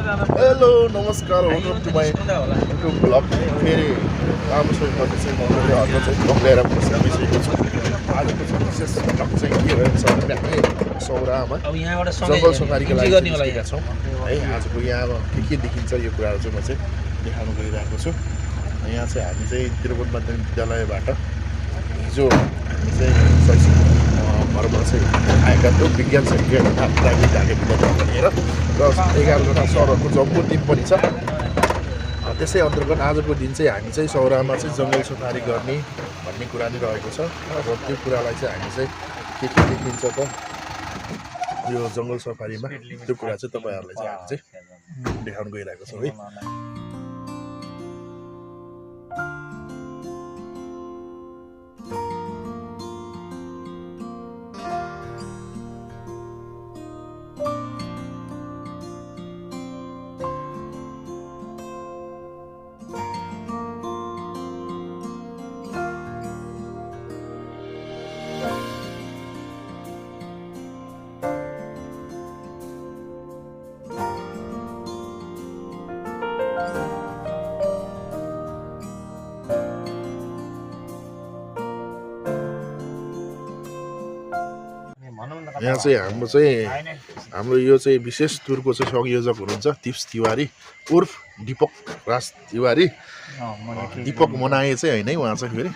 Hello नमस्कार welcome to my YouTube vlog फेरि राम्रोसँगले चाहिँ मैले हजुर चाहिँ ब्लग लिएर बसिसकेको छु आजको चाहिँ विशेष ब्लग चाहिँ के भएको छ भने सौरामा जङ्गल सफारीको लागि निस्केका छौँ है आजको यहाँ के देखिन्छ यो कुराहरू चाहिँ म चाहिँ देखाउन गइरहेको छु यहाँ चाहिँ हामी चाहिँ त्रिभुवन माध्यमिक विद्यालयबाट हिजो हामी चाहिँ शैक्षिक भरमा चाहिँ आएका थियौँ विज्ञान प्राविधिक विद्यालय लिएर र 11वटा सरहरूको जम्बो टिम पनि छ त्यसै अन्तर्गत आजको दिन चाहिँ हामी चाहिँ सौरामा चाहिँ जङ्गल सफारी गर्ने भन्ने कुरा नै रहेको छ र त्यो कुरालाई चाहिँ हामी चाहिँ के देखिन्छ त यो जङ्गल सफारीमा त्यो कुरा चाहिँ तपाईँहरूलाई चाहिँ हामी चाहिँ देखाउन गइरहेको छौँ है यहाँ चाहिँ हाम्रो यो चाहिँ विशेष टुरको चाहिँ संयोजक हुनुहुन्छ तिप्स तिवारी उर्फ दीपक राज तिवारी दीपक मनाए चाहिँ होइन है उहाँ चाहिँ फेरि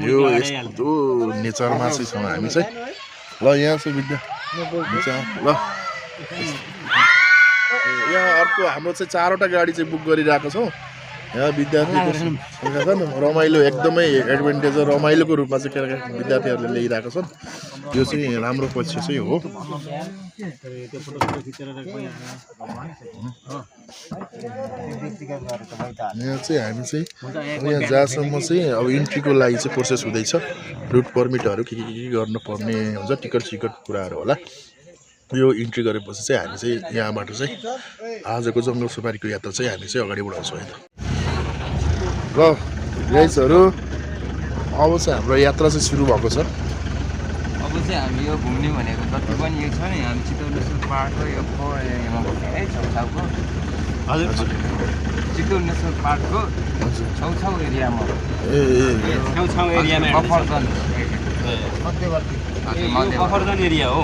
यो यस्तो नेचरमा चाहिँ छौँ हामी चाहिँ ल यहाँ चाहिँ विद्या ल यहाँ अर्को हाम्रो चाहिँ 4वटा गाडी चाहिँ बुक गरिरहेको छौँ यहाँ विद्यार्थीको सङ्ख्या छन् रमाइलो एकदमै एडभान्टेज रमाइलोको रूपमा चाहिँ विद्यार्थीहरूले ल्याइरहेको छन् यो चाहिँ राम्रो पक्ष चाहिँ हो यहाँ चाहिँ हामी चाहिँ यहाँ जहाँसम्म चाहिँ अब इन्ट्रीको लागि चाहिँ प्रोसेस हुँदैछ रुट पर्मिटहरू के गर्नुपर्ने हुन्छ टिकट कुराहरू होला यो इन्ट्री गरेपछि चाहिँ हामी चाहिँ यहाँबाट चाहिँ आजको जङ्गल सफारीको यात्रा चाहिँ हामी चाहिँ अगाडि बढाउँछौँ होइन ल गाइजहरू अब चाहिँ हाम्रो यात्रा चाहिँ सुरु भएको छ अब चाहिँ हामी यो घुम्ने भनेको जति पनि यो छ नि हामी चितवन नेसनल पार्कको यो एरियामा घुम्ने है छेउछाउको हजुर चितवन नेसनल पार्कको छेउछाउ एरियामा छेउछाउ एरियामा बफरजन बफरजन एरिया हो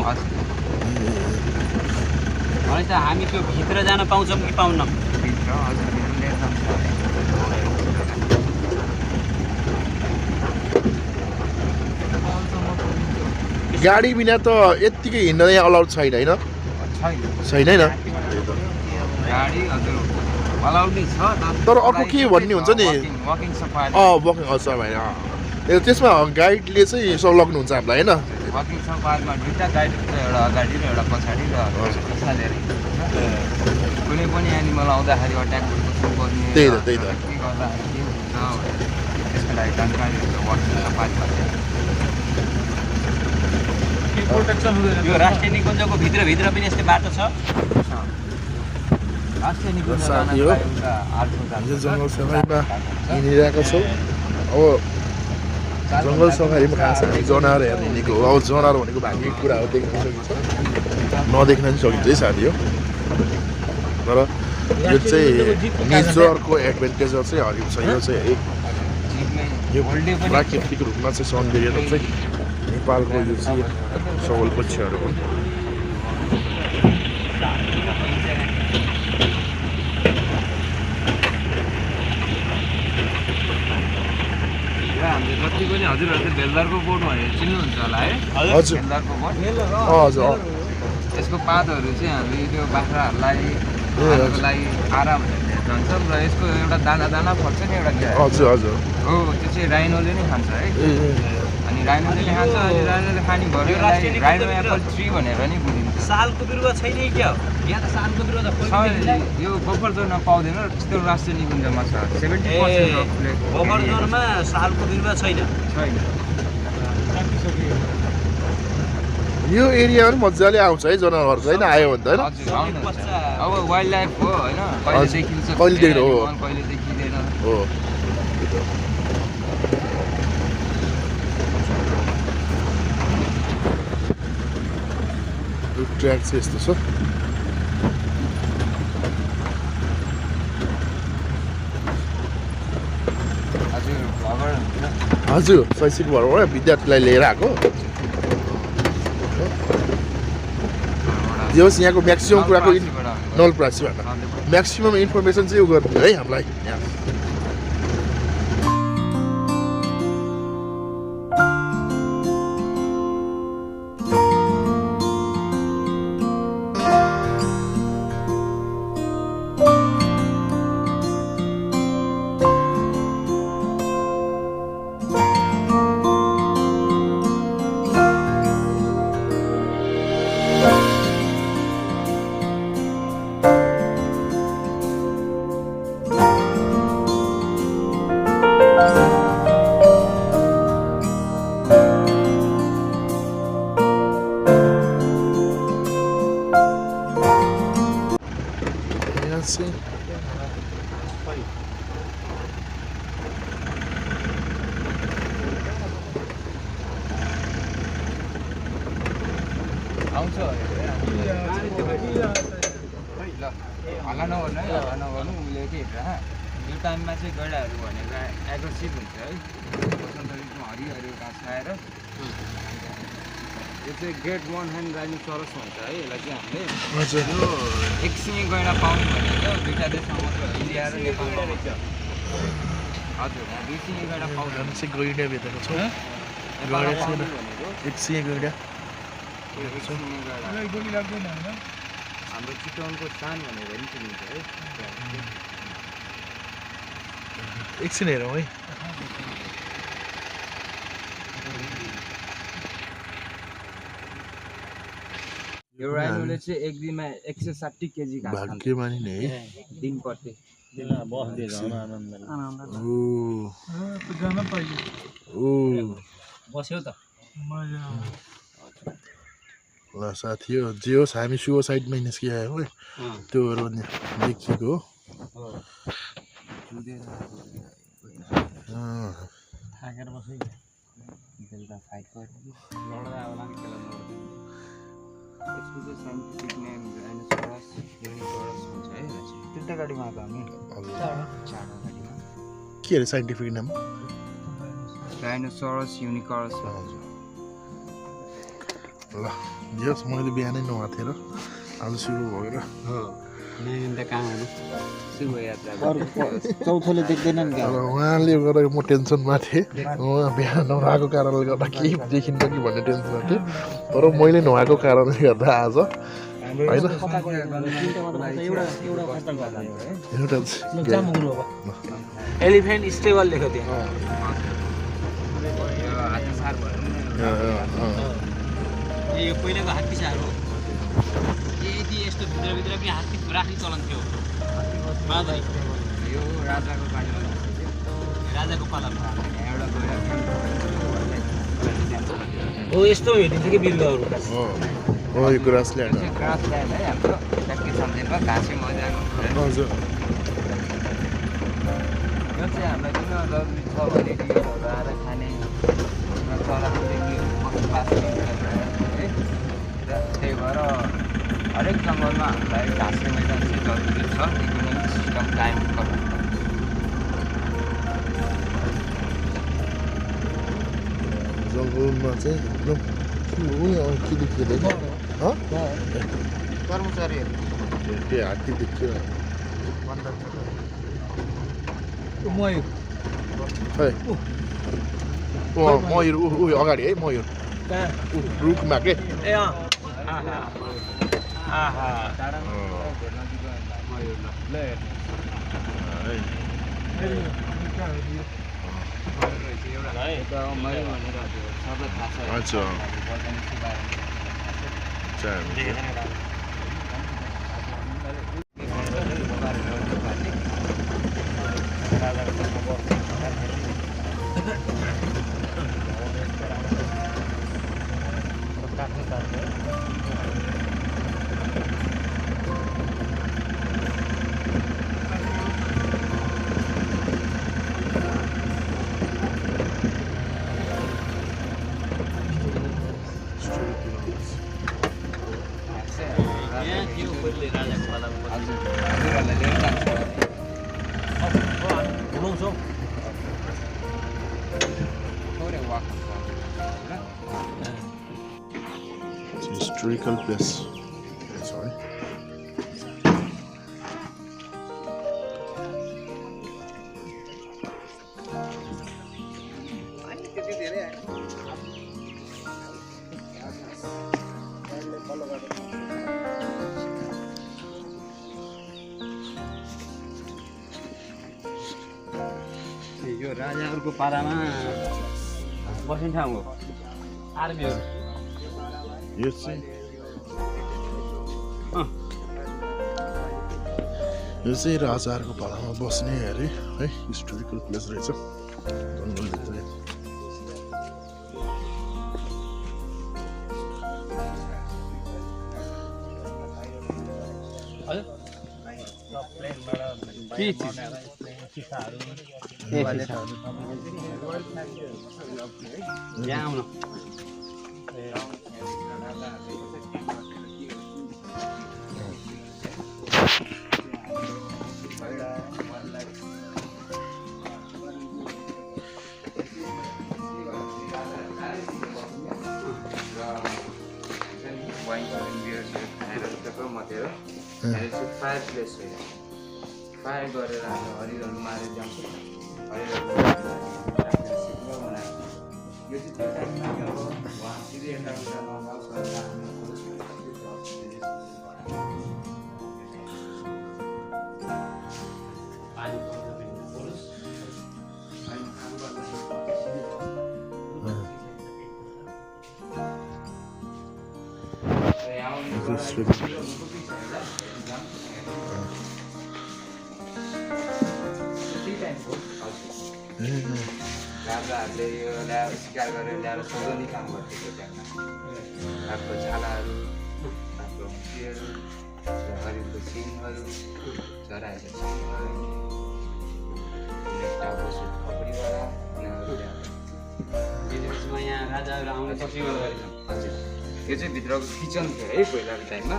अनि त हामी त्यो भित्र जान पाउँछौँ कि पाउन्न भित्र हजुर गाडी बिना त यत्तिकै हिँड्न यहाँ अलाउड छैन होइन छैन होइन तर अर्को के भन्ने हुन्छ नि वकिङ सफारी त्यसमा गाइडले चाहिँ लग्नुहुन्छ हामीलाई होइन वकिङ सफारीमा दुईवटा गाइड हुन्छ एउटा अगाडि र एउटा पछाडि र पछाडि कुनै पनि एनिमल आउँदाखेरि अट्याक गर्ने त्यही त के गर्दाखेरि के हुन्छ त्यसको लागि जानकारी हुन्छ वकिङ सफारीमा यो राष्ट्रिय निकुञ्जको भित्रभित्र पनि यस्तै बाटो छ राष्ट्रिय निकुञ्ज जङ्गल सफारीमा हिँडिरहेका छौँ अब जङ्गल सफारीमा खास हामी जनावर हेर्ने निको हो अब जनावर भनेको भाग्ने कुरा हो देख्न सकिन्छ नदेख्न पनि सकिन्छ है साथी हो तर यो चाहिँ नेचरको एडभान्टेजर चाहिँ हरियो छ यो चाहिँ है यो प्राकृतिक रूपमा चाहिँ सौन्दर्यता चाहिँ नेपालको यो चाहिँ सबल पक्षहरू हुन् हामीले जति पनि हजुरहरूले बेलदारको बोट भनेर चिन्नुहुन्छ होला है हजुर बेलदारको बोट हजुर यसको पातहरू चाहिँ हामी त्यो बाख्राहरूलाई खानको लागि आरा भनेर भन्छौँ र यसको एउटा दाना पर्छ नि एउटा हजुर हजुर हो त्यो चाहिँ राइनोले नै खान्छ है अनि राइनोले नै खान्छ अनि राइनोले खाने भयो राइनो एप्पल ट्री भनेर नि बुझिन्छ सालको बिरुवा छैन क्या हो यहाँ त सालको बिरुवा त यो बफर जोनमा पाउँदैन चितवन राष्ट्रिय निकुञ्जमा छ 70% बफर जोनमा सालको बिरुवा छैन यो एरिया पनि मजाले आउँछ है जनावरहरू चाहिँ आयो भने त होइन अब वाइल्ड लाइफ हो होइन कहिले देखिन्छ कहिले देख्नु हो कहिले देखिँदैन हो ट्र्याक चाहिँ यस्तो छ हजुर शैक्षिकबाट विद्यार्थीलाई लिएर आएको जे होस् यहाँको म्याक्सिमम कुराको नवलपरासीबाट म्याक्सिमम इन्फर्मेसन चाहिँ उ गर्नु है हामीलाई यहाँ चाहिँ आउँछ हल्ला नगर्नु है हल्ला नगर्नु उसले के हेरेर यो टाइममा चाहिँ गैँडाहरू भनेको एग्रेसिभ हुन्छ है बसन्त ऋतुमा हरियो हरियो घाँस खाएर यो चाहिँ ग्रेट वन ह्यान्ड राइनोसरस भन्छ है यसलाई चाहिँ हामीले यो एक सिङे गैँडा पाउनु भनेको दुईवटा देशमा मात्र इन्डिया र नेपालमा हुन्छ हजुर दुई सिङे गैँडा पाउनु चाहिँ गैँडा भेटेको छौँ एक सिङे गैँडा हाम्रो चितवनको सान भनेर पनि चिनिन्छ है एकछिन हेरौँ है यो राइनोले चाहिँ एक दिनमा 160 केजी घाँस खान्छ भाग्यमानी नै है दिन प्रति बस्यो त ल साथी हो जे होस् हामी सुसाइडमै निस्किआयो है त्योहरू देखिएको हो थाकेर बस्यो बेलुका फाइट गर्यो लड्दा होला नि त्यसलाई लड्दैन यसको चाहिँ साइन्टिफिक नेम राइनोसरस युनिकोरस भन्छ है तिनवटा गाडीमा आएको हामी चारवटा गाडीमा के अरे साइन्टिफिक नाम राइनोसरस युनिकोरस भन्छ ल जे होस् मैले बिहानै नुहाएको थिएँ र आज सुरु भएर चौथोले देख्दैनन् अब उहाँले गर्दा म टेन्सनमा थिएँ उहाँ बिहान ननुहाएको कारणले गर्दा केही देखिन्छ कि भन्ने टेन्सनमा थिएँ तर मैले नुहाएको कारणले गर्दा आज होइन एलिफेन्ट स्टेबल लेख्यो त्यहाँ यो पहिलाको हात्ती सार हो यदि यस्तो भित्रभित्र पनि हात्ती राख्ने चलन थियो यो राजाको पालामा राजाको पालामा एउटा हो यस्तो भेटिन्छ कि बिरुवाहरू यो ग्रास ल्यान्ड ग्रास ल्यान्ड है हाम्रो ट्याक्की सम्झिनमा घाँसे मैदान हजुर यो चाहिँ हामीलाई किन जरुरी छ भने यो आएर खाने चरादेखि बसोबास गर्ने है र त्यही भएर हरेक जङ्गलमा हामीलाई घाँसे मैदान चाहिँ जरुरी छ इकोनोमिक सिस्टम कायम गर्नु जङ्गलमा चाहिँ एकदम के देखिँदैन कर्मचारीहरू त्यो हात्ती देखियो मयूर खै मयूर ऊ अगाडि है मयूर रुखमा के ए आहा अच्छा वाक हुन्छ हिस्टोरिकल प्लेस छ है यो राजाहरूको पालामा बस्ने ठाउँ हो आर्मीहरू यो चाहिँ राजाहरूको पालामा बस्ने अरे है हिस्टोरिकल प्लेस रहेछ जङ्गलभित्र के चिज यहाँ आउन फायर प्लेस हो फायर गरेर हामी हरिहरू मारेर जान्छ हरिहरू यो चाहिँ त्यो टाइममा अब उहाँ सिधै यताउता नजाओस् भनेर राजाहरूले यो ल्याएर शिकार गरेर ल्याएर सजाउने काम गर्थ्यो त्यो टाइममा काठको छालाहरू काठको हड्डीहरू हरिको सिङहरू चराहरूको सिङहरू टाउको खपडीवाला विदेशमा यहाँ राजाहरू आउने पछि गरेर हजुर यो चाहिँ भित्रको किचन थियो है पहिलाको टाइममा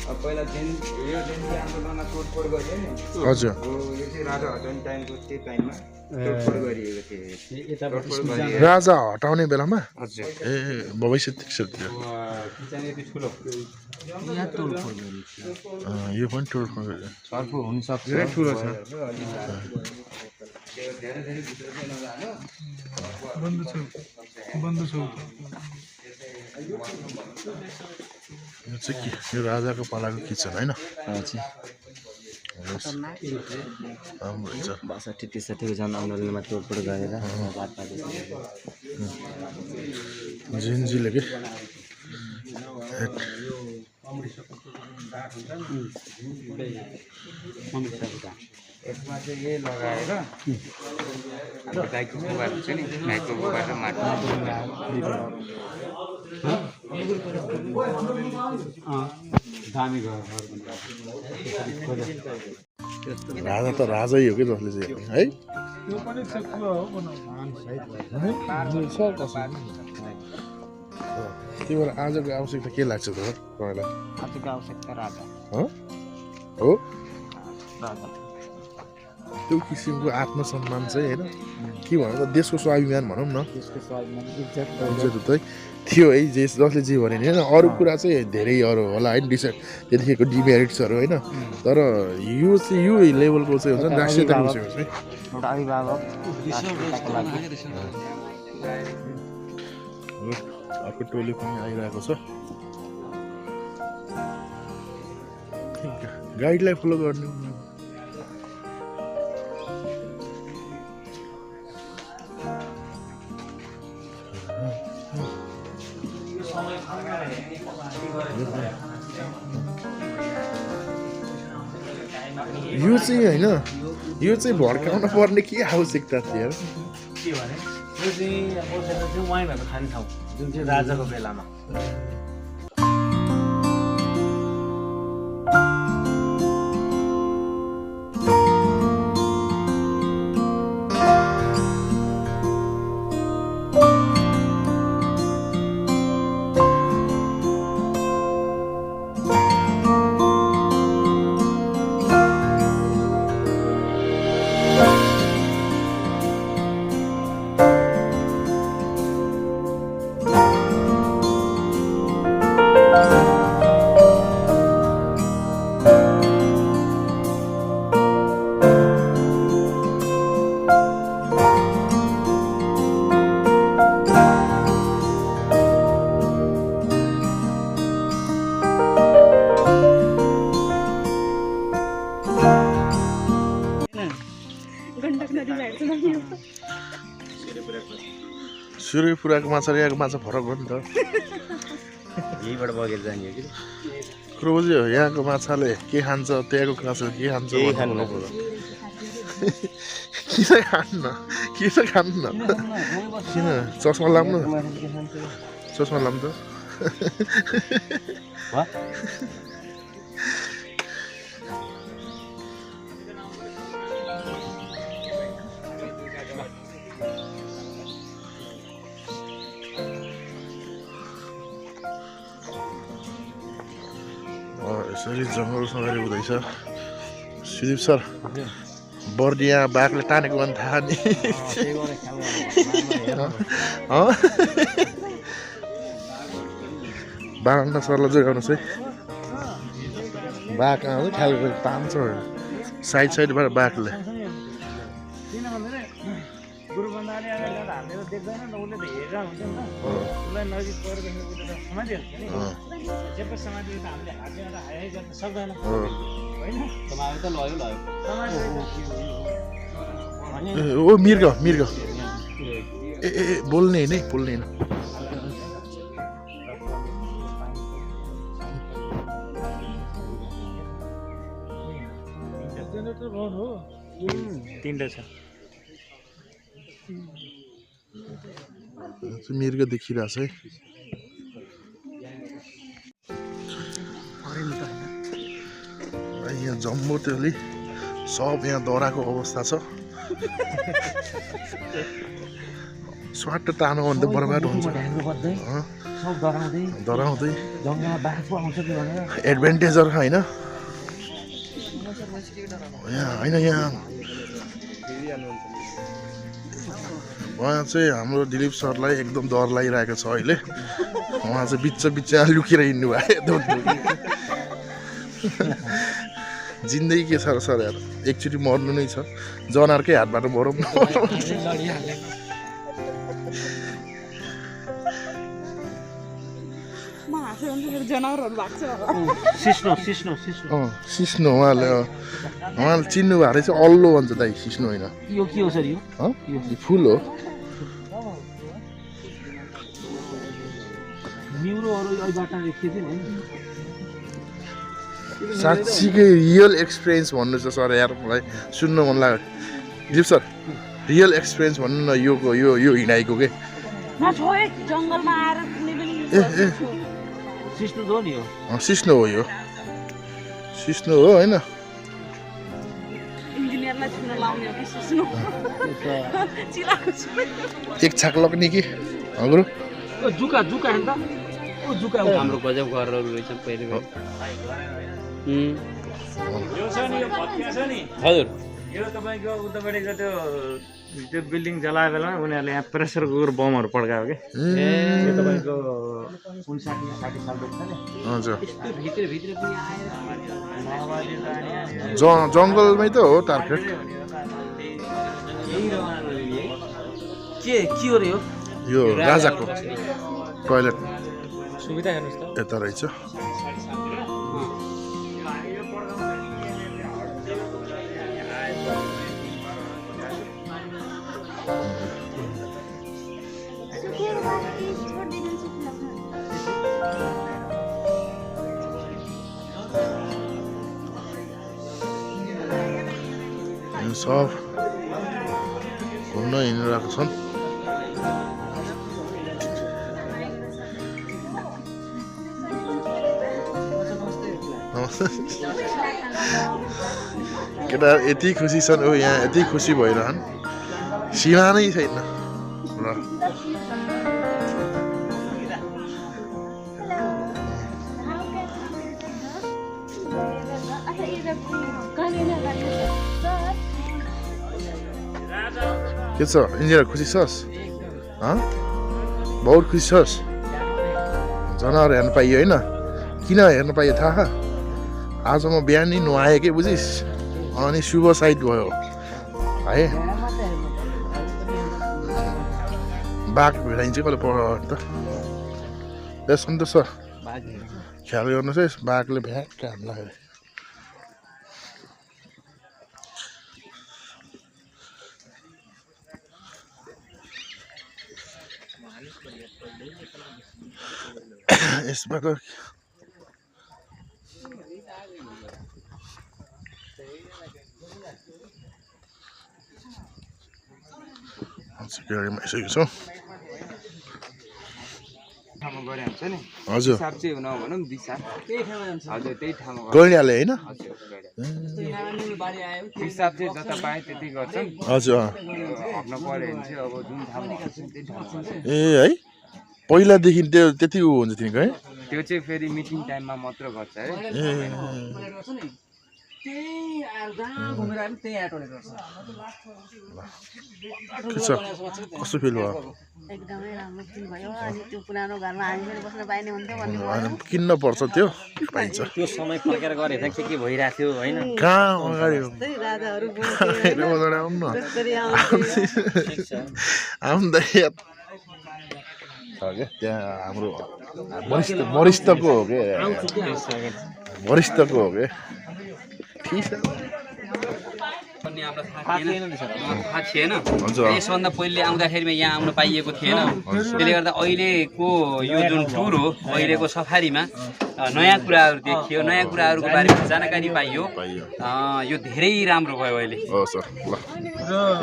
अब पहिला यो जेनजी आन्दोलनमा तोडफोड गरियो नि हजुर यो चाहिँ राजा हटाउने टाइमको त्यो टाइममा तोडफोड गरिएको थियो राजा हटाउने बेलामा हजुर ए भविष्य त्यतिखेर किचन यति ठुलो यहाँ तोडफोड गरिएको यो पनि तोडफोड गरेर सर्पो हुनसक्छ धेरै ठुलो छ धेरै भित्र चाहिँ नजानु बन्द छ यो चाहिँ के यो राजाको पालाको किचन होइन राम्रो रहेछ 62-63 को जनआन्दोलनमा तोडफोड गरेर जिन्जीले के यसमा चाहिँ यही लगाएर हाम्रो गाईको गोबर हुन्छ नि गाईको गोबर र माटो दामी घर राजा त राजै हो कि जसले चाहिँ है त्यही भएर आजको आवश्यकता के लाग्छ त तपाईँलाई आजको आवश्यकता राजा हो राजा त्यो किसिमको आत्मसम्मान चाहिँ होइन के भनौँ त देशको स्वाभिमान भनौँ न त्यसको स्वाभिमान इज्जत चाहिँ थियो है जसले जे भने होइन अरू कुरा चाहिँ धेरै अरू होला है त्यतिखेरको डिमेरिट्सहरू होइन तर यो चाहिँ यो लेभलको चाहिँ हुन्छ नि राष्ट्रियता विषयको चाहिँ एउटा अभिभावक अर्को टोली पनि आइरहेको छ गाइडलाई फलो गर्नु यो चाहिँ होइन यो चाहिँ भड्काउन पर्ने के आवश्यकता थियो के भने यो चाहिँ वाइनहरू खाने ठाउँ जुन चाहिँ राजाको बेलामा सूर्यपुराको माछा र यहाँको माछा फरक हो नि त यहीबाट बगेर जाने हो कि कुरो बुझ्यो यहाँको माछाले के खान्छ त्यहाँको माछाले के खान्छ किन खान्न किन चस्मा लाम्नु चस्मा लाम त यसरी जङ्गल सवारी हुँदैछ सुदीप सर बर्दिया बाघले टानेको भने थाहा नि बाघ सरलाई जोगाउनुहोस् है बाघ आउँछ ख्याल गरेर तान्छ साइडबाट बाघले ओ मृग ए बोल्ने नै बोल्ने तीनटा छ मृग देखिरहेछ है यहाँ जम्बो त्यसले सब यहाँ दराको अवस्था छ स्वाट तानो भने त बर्बाद हुन्छ डराउँदै एडभान्टेजर होइन यहाँ उहाँ चाहिँ हाम्रो दिलीप सरलाई एकदम डर लागिरहेको छ अहिले उहाँ चाहिँ बिचमा लुकेर हिँड्नु भयो जिन्दगी के छ र सर यार एकचोटि मर्नु नै छ जनावरकै हातबाट मरौँ न सिस्नो उहाँले चिन्नु भएको रहेछ अल्लो भन्छ दाइ सिस्नो होइन यो के हो सर यो फुल हो साँच्चीकै रियल एक्सपिरियन्स भन्नु छ सर यार मलाई सुन्न मन लाग्यो दिलीप सर रियल एक्सपिरियन्स भन्नु न यो हिँडाइको के सिस्नो हो यो सिस्नो हो होइन एक छाक लग्ने कि हाम्रो जुका हेर्दा हाम्रो गजब गरेर रहेछ पहिले हजुर यो तपाईँको उतापट्टिको त्यो बिल्डिङ जलायो बेलामा उनीहरूले यहाँ प्रेसर कुकर बमहरू पड्कायो कि यो तपाईँको 59-60 सालको छ नि हजुर यस्तो भित्र पनि आएर जङ्गलमै त हो टार्गेट के हो रे यो राजाको टोयलेट सुविधा हेर्नुहोस् त यता रहेछ सब घुम्न हिँडिरहेको छन् केटा यति खुसी छन् ओ यहाँ यति खुसी भइरहन् सीमा नै छैन ल के छ इन्जिनियर खुसी छस् बहुत खुसी छस् जनावर हेर्न पाइयो होइन किन हेर्न पाइयो थाहा आज म बिहान नै नुहाएँ कि बुझिस् अनि शुभ साइड भयो है बाघ भेटाइन्छ कहिले पढ त ए सन्तोष सर ख्याल गर्नुहोस् है बाघले भ्याट हामीलाई यसबाट गाडीमा आइसकेको छौँ ठाउँमा गरे हुन्छ नि हजुर हिसाब चाहिँ नभनौँ दिशा हजुर त्यही ठाउँमा गइहाले होइन हिसाब चाहिँ जता पाए त्यति गर्छन् हजुर हट्नु पर्यो भने चाहिँ अब जुन ठाउँमा गर्छन् त्यही ठाउँमा ए है पहिलादेखि त्यो त्यति हुन्छ तिनीको है त्यो चाहिँ फेरि मिटिङ टाइममा मात्र गर्छ है कस्तो फिल भयो एकदमै राम्रो फिल भयो अनि त्यो पुरानो घरमा हामी पनि बस्न पाइने हुन्थ्यो भन्ने किन्न पर्छ त्यो पाइन्छ त्यो समय फर्केर गरे के भइरहेको थियो होइन कहाँ अगाडि राजाहरू त्यहाँ हाम्रो वरिष्ठको हो कि वरिष्ठको हो कि ठिक छ थाहा थिएन यसभन्दा पहिले आउँदाखेरिमा यहाँ आउन पाइएको थिएन त्यसले गर्दा अहिलेको यो जुन टुर हो अहिलेको सफारीमा नयाँ कुराहरू देखियो नयाँ कुराहरूको बारेमा जानकारी पाइयो यो धेरै राम्रो भयो अहिले हो सर ल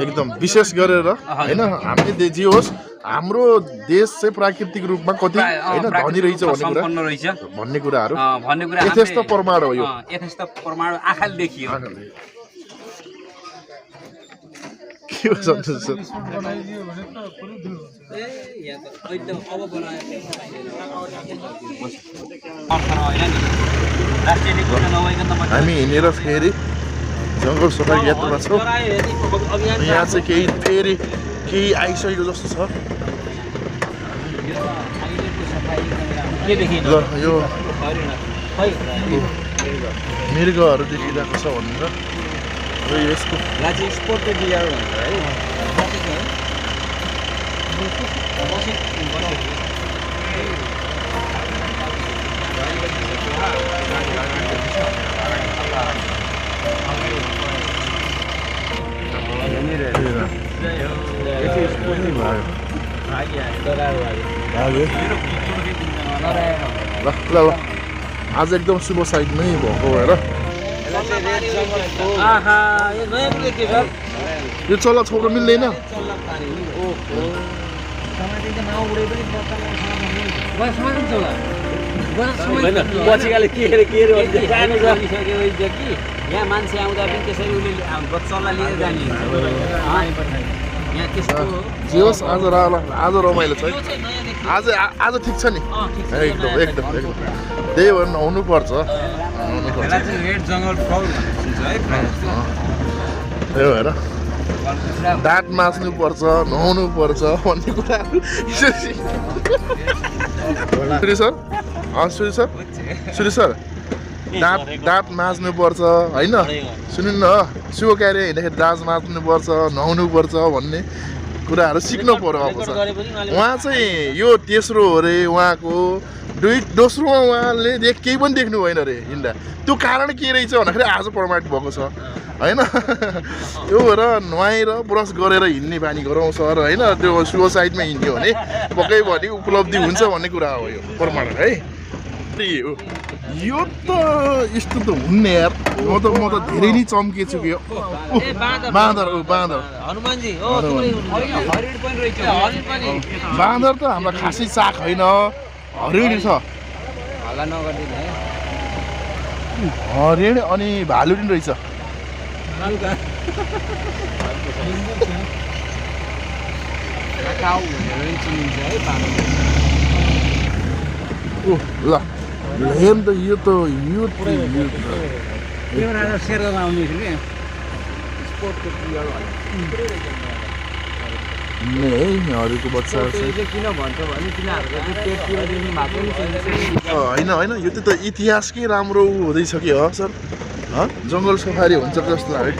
एकदम विशेष गरेर हैन हामीले जे होस् हाम्रो देश चाहिँ प्राकृतिक रूपमा कति हैन धनी रहेछ सम्पन्न रहेछ भन्ने कुराहरू भन्ने कुरा यथेष्ट प्रमाण हो यो यथेष्ट प्रमाण आँखाले देखियो के हो सन्तोष सर हामी हिँडेर फेरि जङ्गल सफारी यात्रामा छौँ यहाँ चाहिँ केही फेरि केही आइसकेको जस्तो छ ल यो मृगहरू देखिरहेको छ भनेर र यसको स्पोर्टको डियर भन्छ है ल आज एकदम शुभ साइड नै भएको हेर यो चल्ला छोड्न मिल्दैन यहाँ मान्छे आउँदा पनि त्यसरी उसले चल्ला लिएर जाने जे होस् आज रमाइलो छ है आज ठिक छ नि एकदम एकदम एकदम त्यही भएर हुनुपर्छ रेड जङ्गल त्यही भएर दाँत माझ्नु पर्छ नुहाउनु पर्छ भन्ने कुराहरू सुरु सर सुरु सर दाँत माझ्नु पर्छ होइन सुन्नु न शुभ कार्य हिँड्दाखेरि दाँत माझ्नु पर्छ नुहाउनु पर्छ भन्ने कुराहरू सिक्नु पर्यो अब उहाँ चाहिँ यो तेस्रो हो अरे उहाँको दोस्रोमा उहाँले केही पनि देख्नु भएन अरे हिँड्दा त्यो कारण के रहेछ भन्दाखेरि आज प्रमाणित भएको छ होइन यो भएर नुहाएर ब्रस गरेर हिँड्ने बानी गरौँ सर होइन त्यो शुभ साइडमा हिँड्यो भने पक्कै पनि उपलब्धि हुन्छ भन्ने कुरा हो यो प्रमाण है यो त यस्तो त हुन्न यार म त धेरै नै चम्केछु कि बाँदर बाँदर त हाम्रो खासै चाख होइन हरिणी छ हरिण अनि भालु पनि रहेछ ल हेर्नु त यो त हरिको बच्चाहरू किन भन्छ भने तिनीहरूको होइन यो त इतिहासकै राम्रो हुँदैछ कि हो सर जङ्गल सफारी हुन्छ जस्तो लाग्यो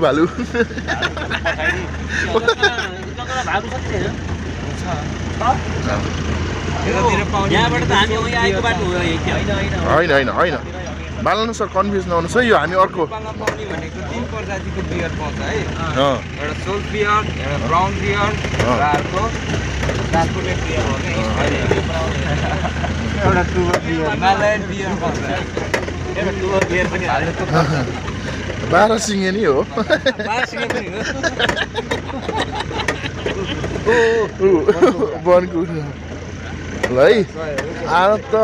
भालु यहाँबाट त हामी आएको बाटो होइन बालन सर कन्फ्युज नहुनुहोस् है यो हामी अर्को नेपालमा पाउने भनेको 3 प्रजातिको बियर पाउँछ है अँ एउटा सोल्ट बियर एउटा ब्राउन बियर र अर्को कार्पोरेट बियर हो के एउटा टुबर बियर हिमालयन बियर पाउँछ एउटा टुबर बियर पनि हाल्नु त 12 सिङे नि हो पासिङ पनि हो वनको ल है आज त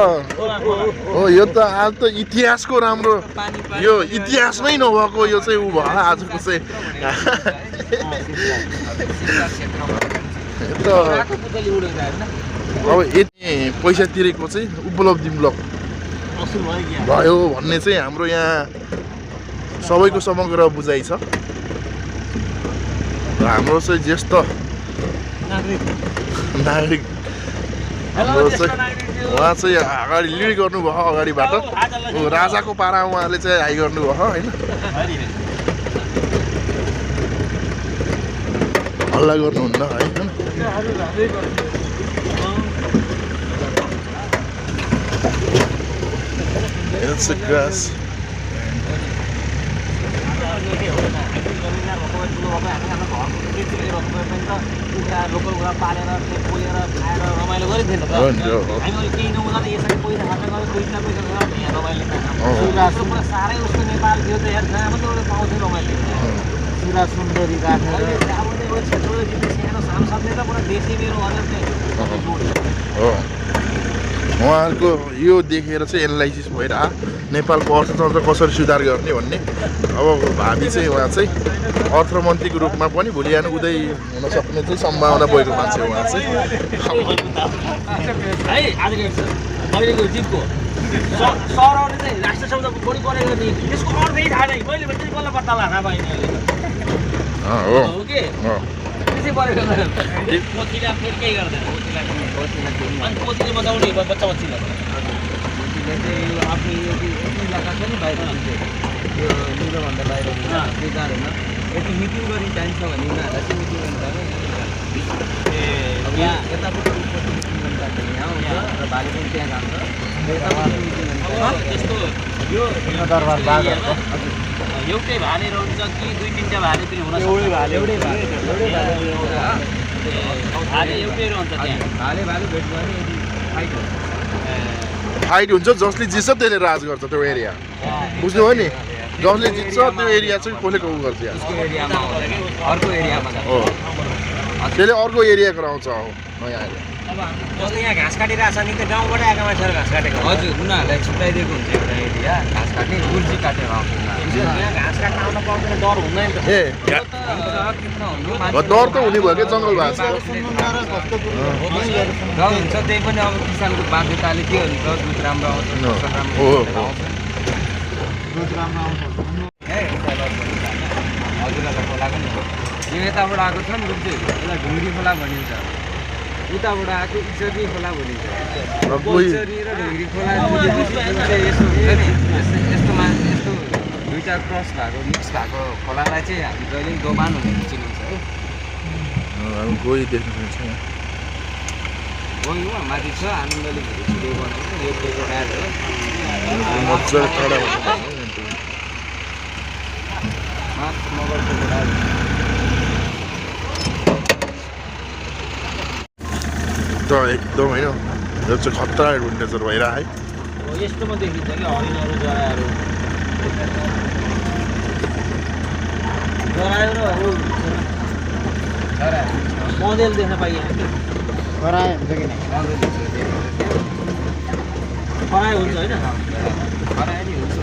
हो यो त आज त इतिहासको राम्रो यो इतिहासमै नभएको यो चाहिँ ऊ भयो आजको चाहिँ अब यति पैसा तिरेको चाहिँ उपलब्धिमूलक भयो भन्ने चाहिँ हाम्रो यहाँ सबैको समग्र बुझाइ छ र हाम्रो चाहिँ ज्येष्ठ नागरिक हाम्रो चाहिँ उहाँ चाहिँ अगाडि लिड गर्नुभयो अगाडिबाट राजाको पारा उहाँले चाहिँ हाई गर्नुभयो होइन हल्ला गर्नुहुन्न है It's a grass. उहाँहरूको यो देखेर चाहिँ एनालाइसिस भएर नेपालको अर्थतन्त्र कसरी सुधार गर्ने भन्ने अब भावी चाहिँ उहाँ चाहिँ अर्थमन्त्रीको रूपमा पनि भोलि बिहान उदय हुन सक्ने चाहिँ सम्भावना भएको मान्छे उहाँ चाहिँ अहिलेको जिपको सरहरूले चाहिँ राष्ट्र सौदा बढी गरेको नि त्यसको अर्थै थाहा नै मैले पनि बल्ल पत्ता लाग्छ अब हो हो के त्यसै परेको पोथीले फेरि केही गर्दैन अनि पोथीले बचाउने बच्चा बच्चीलाई पोथीले चाहिँ यो आफ्नो यति इलाका छ नि बाहिर यो लिम्बूभन्दा बाहिर बेकारहरूमा यति मिटिङ गरी जान्छ भने उनीहरूलाई चाहिँ मिटिङ गर्नु जाने यहाँ यतापट्टि मिटिङ गर्नु जान्छ यहाँ आउँछ र भाले पनि त्यहाँ जान्छ त्यस्तो यो दरबार एउटै भालेहरू हुन्छ कि 2-3टा भाले पनि हुन सक्छ एउटै भाले एउटै रहन्छ त्यहाँ भाले भेट गर्ने यदि फाइट हुन्छ फाइट हुन्छ जसले जित्छ त्यसले राज गर्छ त्यो एरिया बुझ्नुभयो नि जसले जित्छ त्यो एरिया चाहिँ कसले उ गर्छ उसको एरियामा अर्को एरियामा हो त्यसले अर्को एरिया गराउँछ हो नयाँ एरिया अब जस्तो यहाँ घाँस काटिरहेको छ नि त्यो गाउँबाट आएका मान्छेहरू घाँस काटेको हजुर उनीहरूलाई छुट्याइदिएको हुन्छ एउटा एरिया घाँस काट्ने गुल्जी काटेर आउँछ यहाँ घाँस काट्न आउन पाउँदैन डर हुँदैन त ए डर त हुने भयो क्या जङ्गल भएको छ र हुन्छ त्यही पनि अब किसानको बाध्यताले के हुन्छ दुध राम्रो आउँछ फसल राम्रो आउँछ दुध राम्रो आउँछ हजुरहरूलाई खोलाको नि हो यो यताबाट आएको छ नि रुप्चेहरू यसलाई ढुङ्ग्री खोला भनिन्छ उताबाट आएको इचरी खोला भनिन्छ इचरी र ढुङ्ग्री खोला चाहिँ यस्तो हुन्छ नि यस्तोमा यस्तो दुईवटा क्रस भएको मिक्स भएको खोलालाई चाहिँ हामी जहिले दोबान भनेर चिनिन्छ कि गई देख्नु सक्छ गई हो माथि छ आनन्दले छिटो बनाएको यो क्रोकोडाइल हो मजाले कडा मगर क्रोकोडाइल त एकदम होइन यो चाहिँ खतरा एडभेन्चर भइरह है यस्तोमा देखिन्छ कि हरिणहरू जराहरू मदेल देख्न पाइएन खरायो हुन्छ कि खरायो हुन्छ होइन खरायो नि हुन्छ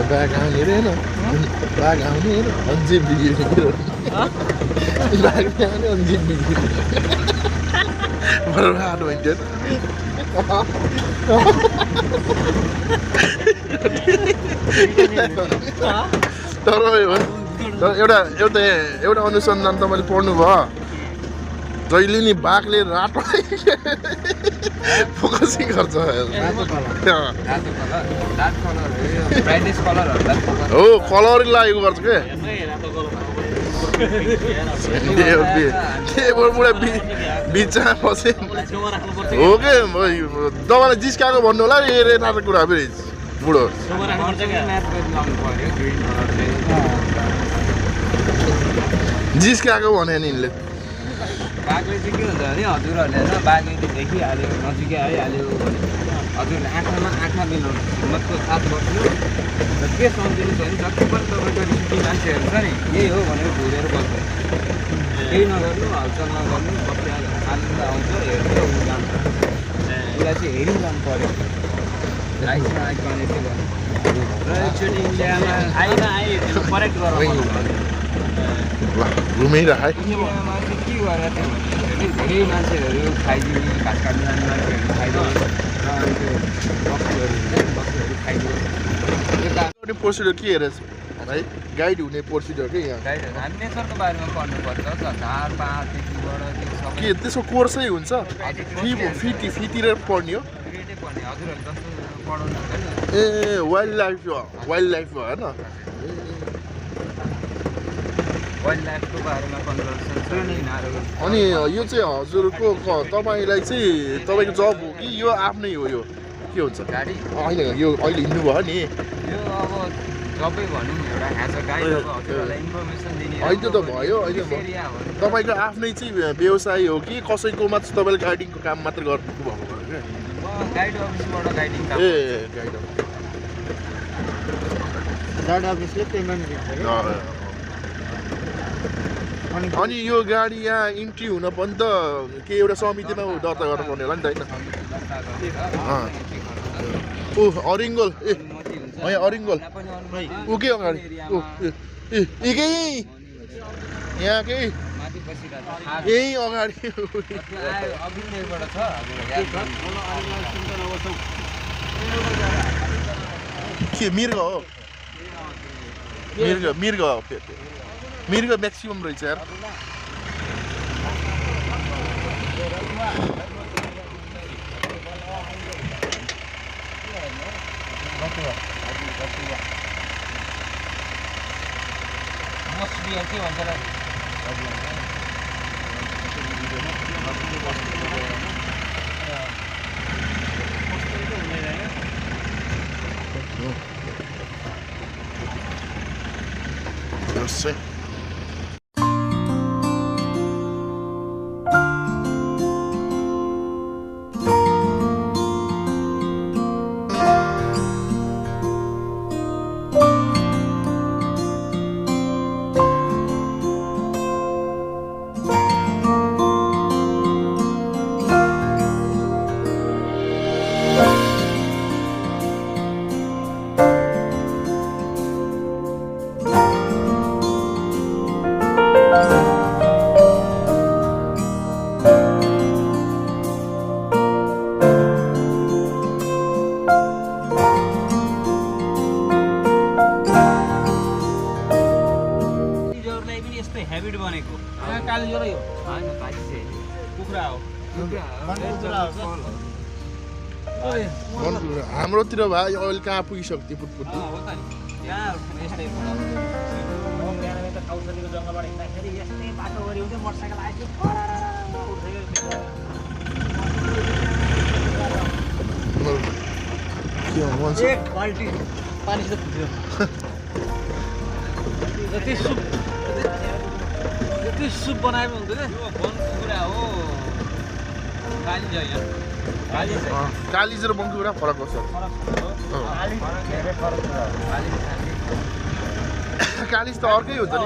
बाघ आउने अरे होइन बाघ आउने होइन अन्जिप बिग्रिने कुरो बाघ आउने अन्जिप बिग्रिने बर्बाद भइन्थ्यो तर एउटा अनुसन्धान तपाईँले पढ्नुभयो जहिले नि बाघले रातो फोकसिङ गर्छ रातो कलर डार्क कलर ब्राइटेस्ट कलरहरूलाई फोकस हो कलरलाई यो गर्छ के बिचमा पछि हो के तपाईँलाई जिस्काएको भन्नु होला नि रेनाको कुरा फेरि बुढो म्याच गरी लाउनु पर्यो ग्रिन कलर चाहिँ जिस्काएको भने नि यिनले बाघले चाहिँ के हुन्छ भने हजुरहरूले होइन बाघले देखिहाल्यो नजिकै आइहाल्यो भने हजुरहरूले आँखामा आँखा मिलाउनु हिम्मतको साथ बस्नु र के सम्झिनुहोस् भने जति पनि तपाईँको रिस्की मान्छेहरू छ नि यही हो भनेर घुरेर बस्छ केही नगर्नु हलचल नगर्नु बसिहाल्यो आनन्द आउँछ हेर्छ ऊ जान्छ उसलाई चाहिँ हेरिरहनु पऱ्यो लाइफमा आइकने चाहिँ गर्नु र एकचोटि इन्डियामा करेक्ट गराउनु ल घुमिरह है इन्डियामा चाहिँ के गरेर थियो भने धेरै मान्छेहरू खाइदिने घाँस काट्नु जाने मान्छेहरू खाइदियो र अनि त्यो बस्तीहरू हुन्छ नि बस्तीहरू खाइदियो त्यो प्रोसिडर के हेरेछ है गाइड हुने प्रोसिडर के यहाँ गाइडहरू हामी नेचरको बारेमा पढ्नुपर्छ झार पाहाडदेखिबाट त्यो सबै के त्यसको कोर्सै हुन्छ फीतिर पढ्ने हो ग्रेडै पढ्ने हजुरहरूले जस्तो पढाउनु हुन्छ नि ए वाइल्ड लाइफ होइन वाइल्ड लाइफको बारेमा कन्भर्सेसन छ यिनीहरू अनि यो चाहिँ हजुरको तपाईँलाई चाहिँ तपाईँको जब हो कि यो आफ्नै हो यो के हुन्छ गाडी होइन यो अहिले हिँड्नुभयो नि यो अब जबै भनौँ एउटा ह्याज अ गाइड अब हजुरहरूलाई इन्फर्मेसन दिने अहिले त भयो अहिले एरिया हो तपाईँको आफ्नै चाहिँ व्यवसाय हो कि कसैकोमा चाहिँ तपाईँले गाइडिङको काम मात्र गर्नु भएको हो क्या म गाइड अफिसबाट गाइडिङ काम ए गाइड गाइड अफिसले पेमेन्ट दिन्छ अनि यो गाडी यहाँ इन्ट्री हुन पनि त के एउटा समितिमा दर्ता गर्नुपर्ने होला नि त होइन ऊ अरिङ्गल ए यहाँ अरिङ्गल ऊ के अगाडि ऊ एकै यहाँकै माथि बसिरहेको यही अगाडि अभिनयबाट छ के मृग हो मृग हो मृग म्याक्सिमम रहेछ यार के भन्छ Eu sei. हेबिट बनेको कालीजरो यो होइन भाइ चाहिँ कुखुरा हो हाम्रोतिर भाइ अहिले कहाँ पुगिसक्यो त्यो पुटपुटी हो त नि यहाँ यस्तै बिहान त काउसलीको जङ्गलबाट हिँड्दाखेरि यस्तै बाटो गरी हुन्थ्यो मोटरसाइकल आयो एक बाल्टी पानी चाहिँ पुग्थ्यो जति सुप बनाए पनि हुन्थ्यो यो वन कुखुरा हो कालिज यहाँ कालिज र बङ्कुरा फरक पर्छ कालिज त अर्कै हुन्छ नि